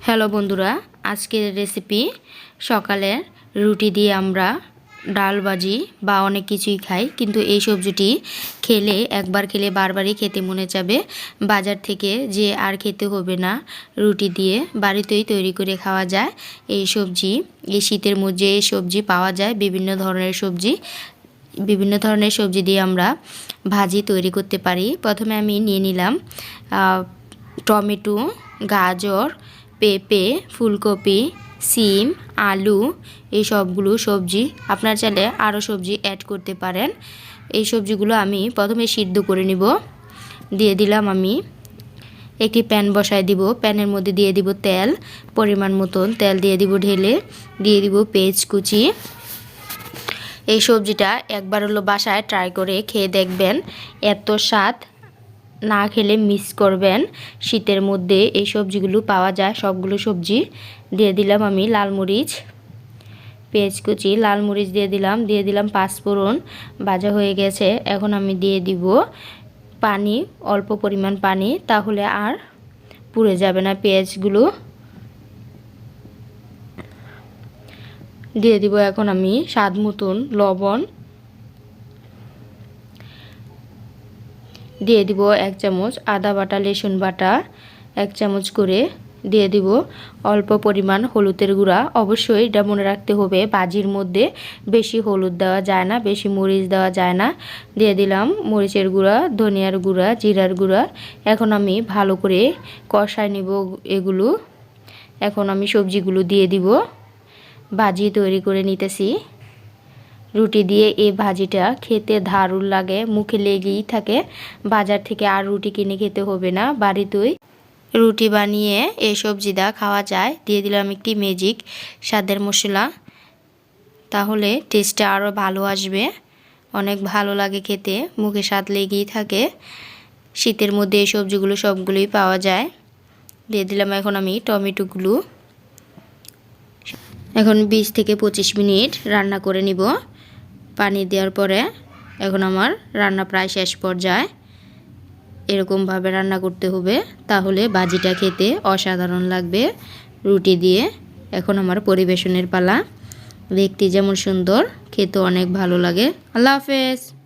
Hello বন্ধুরা, আজকের recipe সকালে রুটি দিয়ে আমরা ডাল ভাজি বা অনেক কিছুই খাই, কিন্তু এই সবজিটি খেলে একবার খেলে বারবারই খেতে মনে যাবে। বাজার থেকে যে আর খেতে হবে না, রুটি দিয়ে বাড়িতেই তৈরি করে খাওয়া যায় এই সবজি। এই শীতের মধ্যে এই সবজি পাওয়া যায়, বিভিন্ন ধরনের সবজি দিয়ে আমরা ভাজি তৈরি করতে পারি। প্রথমে আমি নিয়ে নিলাম টমেটো, গাজর, পেঁপে, ফুলকপি, সিম, আলু, এই সবগুলো সবজি। আপনার চাইলে আরও সবজি অ্যাড করতে পারেন। এই সবজিগুলো আমি প্রথমে সিদ্ধ করে নিব। দিয়ে দিলাম আমি একটি প্যান বসায় দিব। প্যানের মধ্যে দিয়ে দিব তেল, পরিমাণ মতন তেল দিয়ে দিব ঢেলে। দিয়ে দিব পেঁয়াজ কুচি। এই সবজিটা একবার হলো বাসায় ট্রাই করে খেয়ে দেখবেন, এত স্বাদ, না খেলে মিস করবেন। শীতের মধ্যে এই সবজিগুলো পাওয়া যায়, সবগুলো সবজি। দিয়ে দিলাম আমি লাল মরিচ, পেঁয়াজ কুচি, লাল মরিচ দিয়ে দিলাম পাঁচফোড়ন। ভাজা হয়ে গেছে, এখন আমি দিয়ে দিব পানি, অল্প পরিমাণ পানি, তাহলে আর পুড়ে যাবে না পেঁয়াজগুলো। দিয়ে দিব এখন আমি স্বাদ মতন লবণ। দিয়ে দিব 1 চামচ আদা বাটা, রসুন বাটা 1 চামচ করে। দিয়ে দিব অল্প পরিমাণ হলুদের গুঁড়া। অবশ্যই এটা মনে রাখতে হবে, ভাজির মধ্যে বেশি হলুদ দেওয়া যায় না, বেশি মরিচ দেওয়া যায় না। দিয়ে দিলাম মরিচের গুঁড়া, ধনিয়ার গুঁড়া, জিরার গুঁড়া। এখন আমি ভালো করে কষায় নিব এগুলো। এখন আমি সবজিগুলো দিয়ে দিব। ভাজি তৈরি করে নিতেছি। রুটি দিয়ে এই ভাজিটা খেতে দারুণ লাগে, মুখে লেগেই থাকে। বাজার থেকে আর রুটি কিনে খেতে হবে না, বাড়িতেই রুটি বানিয়ে এই সবজিটা খাওয়া যায়। দিয়ে দিলাম একটি ম্যাজিক স্বাদের মশলা, তাহলে টেস্টটা আরও ভালো আসবে। অনেক ভালো লাগে খেতে, মুখে স্বাদ লেগেই থাকে। শীতের মধ্যে এই সবজিগুলো সবগুলোই পাওয়া যায়। দিয়ে দিলাম এখন আমি টমেটোগুলো। এখন 20 থেকে 25 মিনিট রান্না করে নিব পানি দেওয়ার পরে। এখন আমার রান্না প্রায় শেষ পর্যায়ে। এরকমভাবে রান্না করতে হবে, তাহলে ভাজিটা খেতে অসাধারণ লাগবে রুটি দিয়ে। এখন আমার পরিবেশনের পালা। দেখতে যেমন সুন্দর, খেতে অনেক ভালো লাগে। আল্লাহ হাফেজ।